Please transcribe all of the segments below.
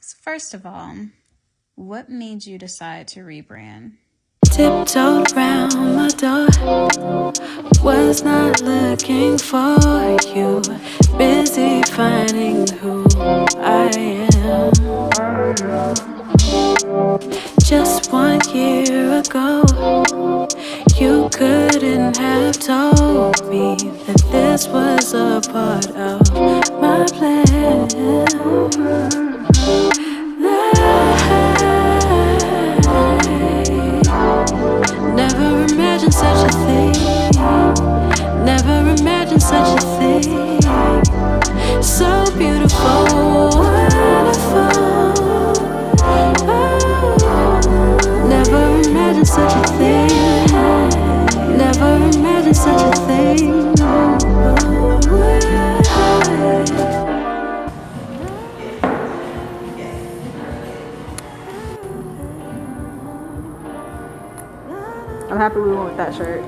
So first of all, what made you decide to rebrand? Tiptoed around my door, was not looking for you, busy finding who I am. Just 1 year ago, you couldn't have told me that this was a part of my plan. Never imagined such a thing. Never imagined such a thing. So beautiful, wonderful. Never imagined such a thing. Never imagined such a thing. I'm happy we went with that shirt.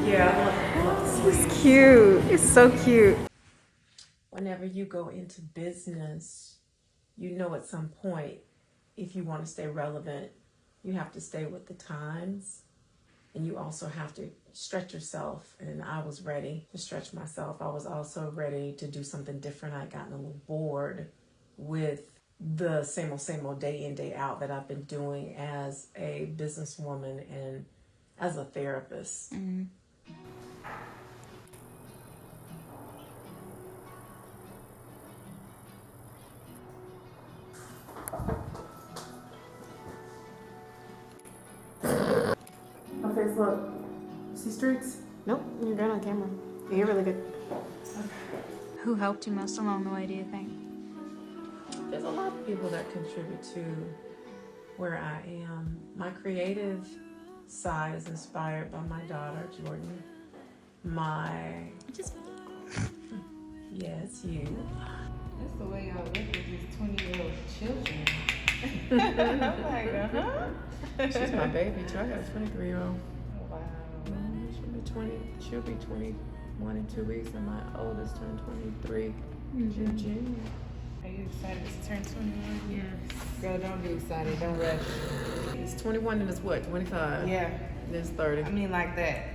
Yeah, I love the sleeves. It's cute. It's so cute. Whenever you go into business, you know at some point, if you want to stay relevant, you have to stay with the times. And you also have to stretch yourself. And I was ready to stretch myself. I was also ready to do something different. I'd gotten a little bored with the same old day in, day out that I've been doing as a businesswoman and as a therapist. Mm-hmm. My face, look. See streaks? Nope, you're good on camera. You're really good. Who helped you most along the way, do you think? There's a lot of people that contribute to where I am. My creative side is inspired by my daughter, Jordan. Yes, you. That's the way y'all look at these 20-year-old children. I'm like, She's my baby too. I got a 23-year-old. Oh, wow. She'll be 21 in 2 weeks, and my oldest turned 23 in June. Are you excited to turn 21? Yes. Girl, don't be excited. Don't rush. It's 21 and it's what, 25? Yeah. And it's 30. I mean, like that.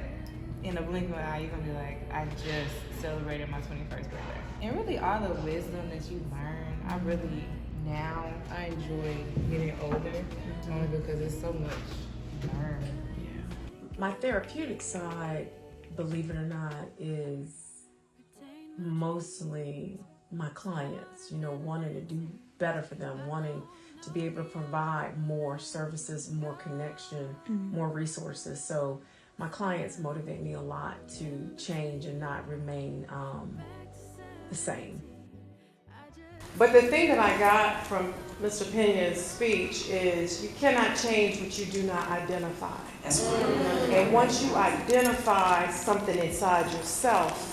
In a blink of an eye, you're going to be like, I just celebrated my 21st birthday. And really, all the wisdom that you learn, I enjoy getting older, only because there's so much to learn. Yeah. My therapeutic side, believe it or not, is mostly my clients, wanting to do better for them, wanting to be able to provide more services, more connection, more resources. So my clients motivate me a lot to change and not remain the same. But the thing that I got from Mr. Pena's speech is you cannot change what you do not identify. That's right. And once you identify something inside yourself,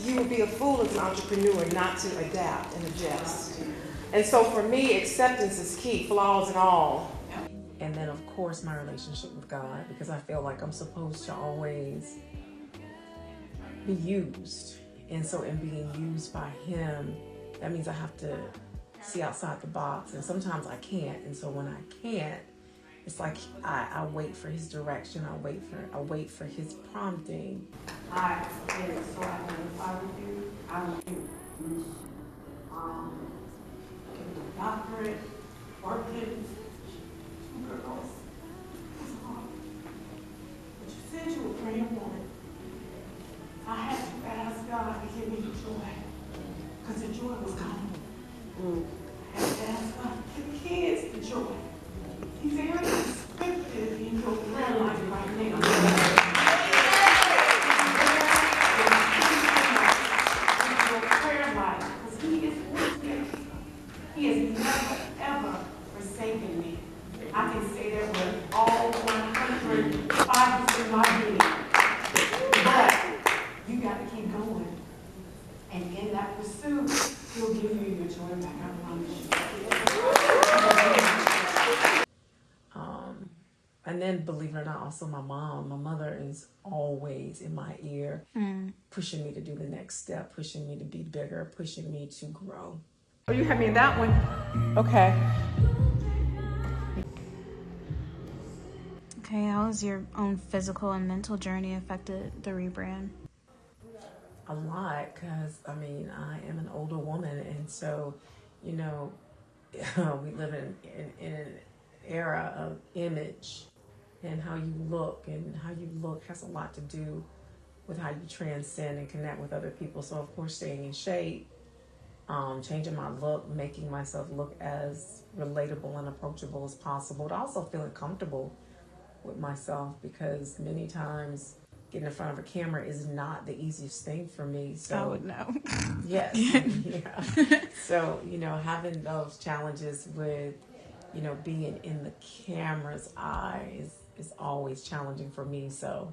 you would be a fool as an entrepreneur not to adapt and adjust. And so for me, acceptance is key, flaws and all. And then, of course, my relationship with God, because I feel like I'm supposed to always be used. And so in being used by Him, that means I have to see outside the box. And sometimes I can't. And so when I can't, it's like I wait for His direction. I wait for His prompting. I am so identify with you. I want you. Getting a doctorate, working, 2 girls. It's hard. But you said you were a praying woman. I had to ask God to give me the joy. Because the joy was gone. I had to ask God to give the kids the joy. He's very restricted in your prayer life right now. He has never, ever forsaken me. I can say that with all 100 fibers in my being. But you got to keep going. And in that pursuit, He'll give you your joy back, I promise you. And then, believe it or not, also my mother is always in my ear, pushing me to do the next step, pushing me to be bigger, pushing me to grow. Oh, you had me in that one. Okay. Okay, how has your own physical and mental journey affected the rebrand? A lot, because I mean, I am an older woman, and so, you know, we live in an era of image, and how you look, has a lot to do with how you transcend and connect with other people. So of course, staying in shape, changing my look, making myself look as relatable and approachable as possible, but also feeling comfortable with myself, because many times getting in front of a camera is not the easiest thing for me. So I would know. yes, yeah. So, you know, having those challenges with, you know, being in the camera's eye is always challenging for me. So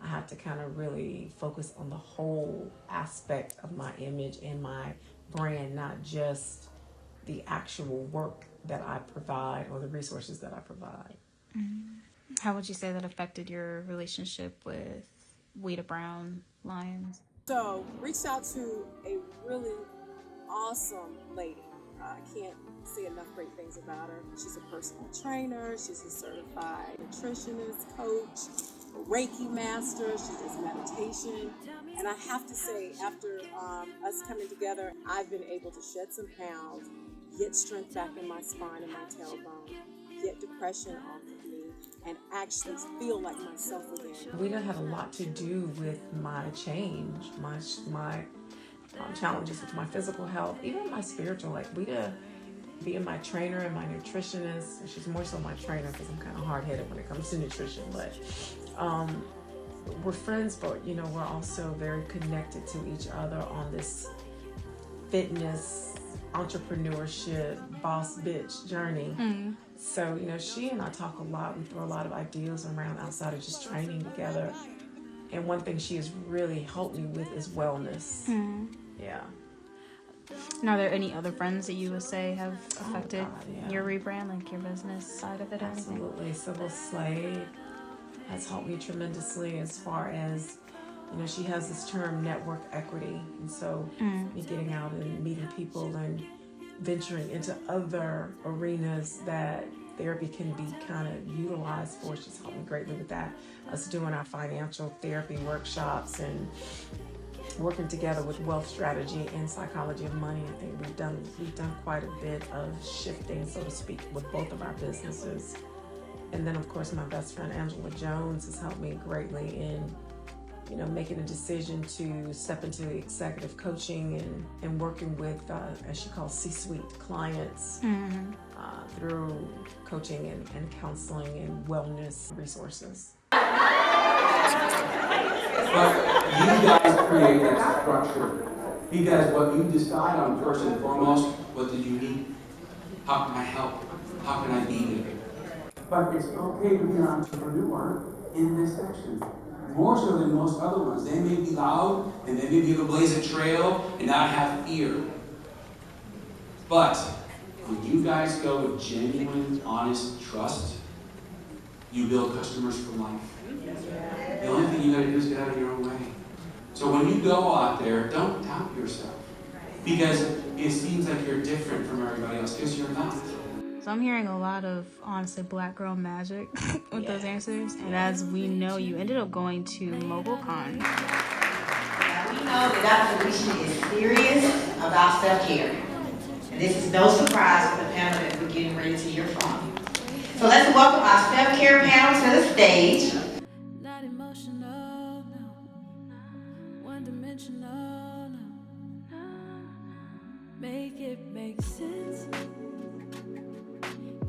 I have to kind of really focus on the whole aspect of my image and my brand, not just the actual work that I provide or the resources that I provide. How would you say that affected your relationship with Weta Brown Lions? So, reached out to a really awesome lady. I can't say enough great things about her. She's a personal trainer. She's a certified nutritionist, coach, a Reiki master. She does meditation. And I have to say, after us coming together, I've been able to shed some pounds, get strength back in my spine and my tailbone, get depression off of me, and actually feel like myself again. Weta had a lot to do with my change, my challenges with my physical health, even my spiritual. Like Weta being my trainer and my nutritionist. She's more so my trainer because I'm kind of hard-headed when it comes to nutrition. But we're friends, but you know, we're also very connected to each other on this fitness, entrepreneurship, boss bitch journey. So, you know, she and I talk a lot. We throw a lot of ideas around outside of just training together. And one thing she has really helped me with is wellness. Yeah. And are there any other friends that you would say have affected your rebrand, like your business side of it? Absolutely. Sybil Slade has helped me tremendously as far as, you know, she has this term network equity. And so me getting out and meeting people and venturing into other arenas that therapy can be kind of utilized for. She's helped me greatly with that. Us doing our financial therapy workshops and working together with wealth strategy and psychology of money. I think we've done quite a bit of shifting, so to speak, with both of our businesses. And then of course my best friend Angela Jones has helped me greatly in, you know, making a decision to step into executive coaching and working with, as she calls, C-suite clients through coaching and counseling and wellness resources. But you guys create that structure. Because what you decide on first and foremost, what do you need? How can I help? How can I be there? But it's okay to be an entrepreneur in this section. More so than most other ones. They may be loud, and they may be able to blaze a trail and not have fear. But when you guys go with genuine, honest trust, you build customers for life. The only thing you gotta do is get out of your own way. So when you go out there, don't doubt yourself. Because it seems like you're different from everybody else, because you're not. So I'm hearing a lot of, honestly, black girl magic with those answers. And as we know, you ended up going to MobileCon. Now we know that Dr. Felicia is serious about self-care. And this is no surprise for the panel that we're getting ready to hear from. So let's welcome our self-care panel to the stage. Not emotional, no. One-dimensional, no. Make it make sense.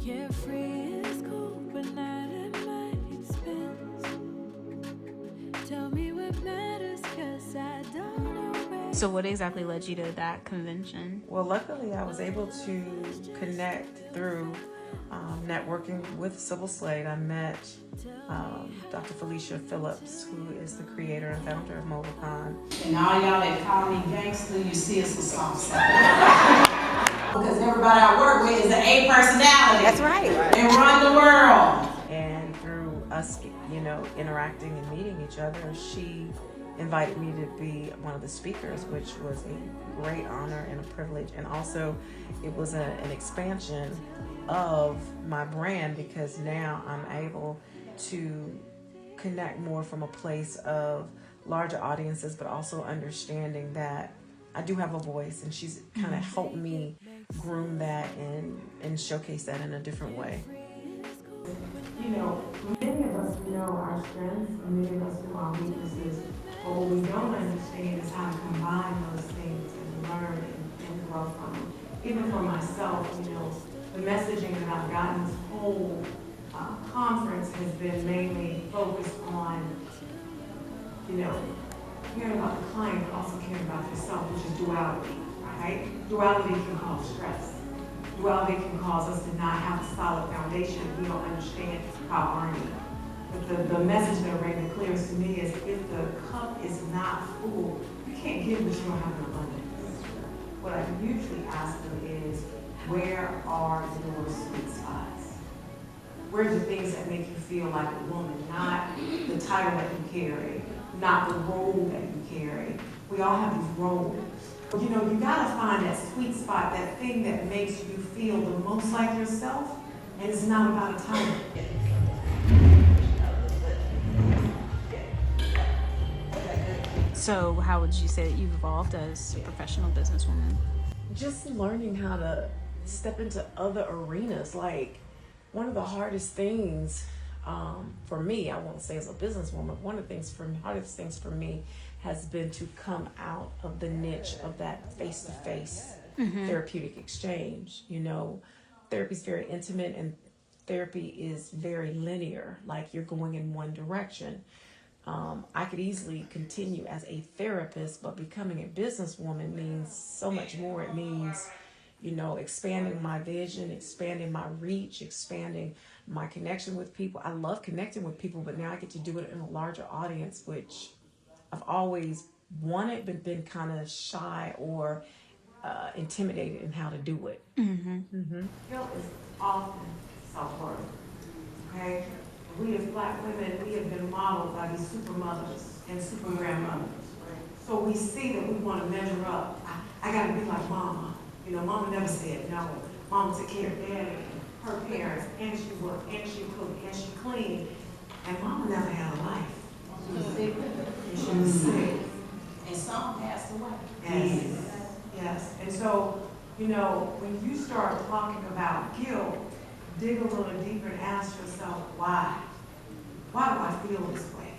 Carefree is cool, but not at my expense. Tell me what matters, 'cause I don't know where. So what exactly led you to that convention? Well, luckily I was able to connect through networking with Sybil Slade. I met Dr. Felicia Phillips, who is the creator and founder of MobileCon. And all y'all that call me gangster, you see us as soft side. Because everybody I work with is an A personality. That's right. And run the world. And through us, you know, interacting and meeting each other, she invited me to be one of the speakers, which was a great honor and a privilege. And also it was an expansion of my brand, because now I'm able to connect more from a place of larger audiences, but also understanding that I do have a voice, and she's kind of helped me groom that and showcase that in a different way. You know, many of us know our strengths, and many of us know our weaknesses, but what we don't understand is how to combine those things and learn and grow from them. Even for myself, you know, the messaging that I've gotten this whole conference has been mainly focused on, you know, caring about the client, but also caring about yourself, which is duality, right? Duality can cause stress. Duality can cause us to not have a solid foundation if we don't understand our army. But the message that rang the clearest to me is, if the cup is not full, you can't give what you don't have in abundance. What I usually ask them is, where are your sweet spots? Where are the things that make you feel like a woman, not the title that you carry, not the role that you carry. We all have these roles. You know, you gotta find that sweet spot, that thing that makes you feel the most like yourself, and it's not about a title. So how would you say that you've evolved as a professional businesswoman? Just learning how to step into other arenas. Like, one of the hardest things for me, I won't say as a businesswoman, one of the hardest things for me has been to come out of the niche of that face-to-face therapeutic exchange. You know, therapy is very intimate, and therapy is very linear, like you're going in one direction. I could easily continue as a therapist, but becoming a businesswoman means so much more. It means, you know, expanding my vision, expanding my reach, expanding my connection with people. I love connecting with people, but now I get to do it in a larger audience, which I've always wanted, but been kind of shy or intimidated in how to do it. Guilt is often self-worth, okay? We as Black women, we have been modeled by these super mothers and super grandmothers. So we see that we want to measure up. I got to be like Mama. You know, Mama never said no. Mama took care of Daddy and her parents, and she worked, and she cooked, and she cleaned. And Mama never had a life. And she was sick. And some passed away. Yes. Yes. And so, you know, when you start talking about guilt, dig a little deeper and ask yourself, why? Why do I feel this way?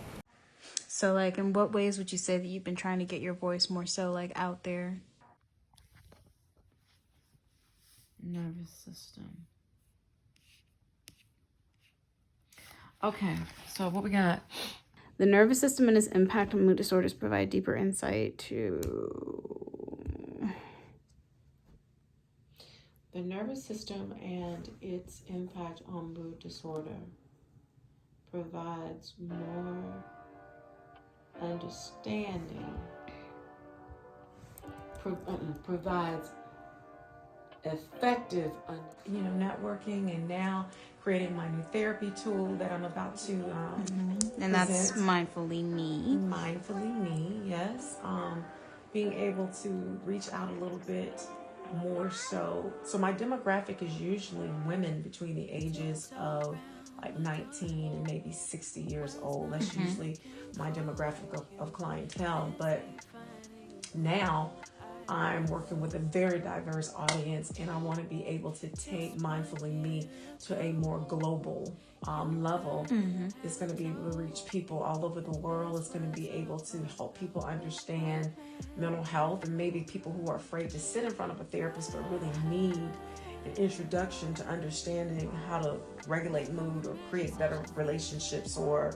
So, like, in what ways would you say that you've been trying to get your voice more so, like, out there? Nervous system. Okay, so what we got? The nervous system and its impact on mood disorders provide deeper insight to... The nervous system and its impact on mood disorder provides more understanding, provides effective, networking, and now creating my new therapy tool that I'm about to And that's Mindfully Me. Mindfully Me, yes. Being able to reach out a little bit more so. So my demographic is usually women between the ages of like 19 and maybe 60 years old. That's usually my demographic of clientele. But now I'm working with a very diverse audience, and I want to be able to take Mindfully Me to a more global level. It's going to be able to reach people all over the world. It's going to be able to help people understand mental health, and maybe people who are afraid to sit in front of a therapist but really need an introduction to understanding how to regulate mood or create better relationships, or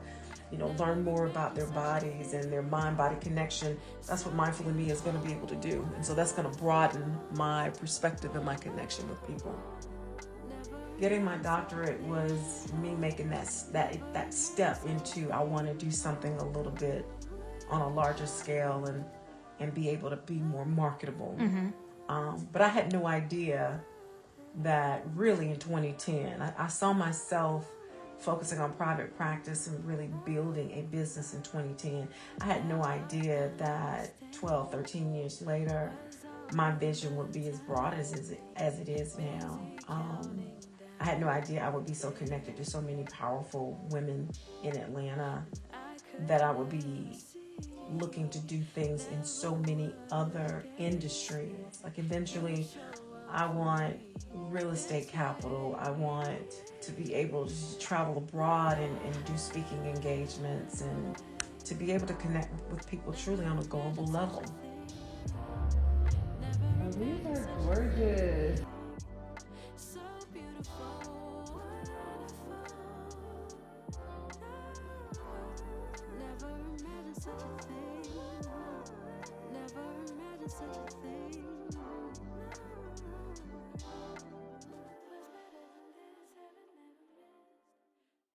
learn more about their bodies and their mind-body connection. That's what Mindfully Me is going to be able to do. And so that's going to broaden my perspective and my connection with people. Getting my doctorate was me making that step into, I want to do something a little bit on a larger scale and be able to be more marketable. But I had no idea that really in 2010, I saw myself focusing on private practice and really building a business in 2010. I had no idea that 12, 13 years later, my vision would be as broad as it is now. I had no idea I would be so connected to so many powerful women in Atlanta, that I would be looking to do things in so many other industries. Like eventually, I want real estate capital. I want to be able to travel abroad and do speaking engagements, and to be able to connect with people truly on a global level. Oh, these are gorgeous. Never imagined such a thing.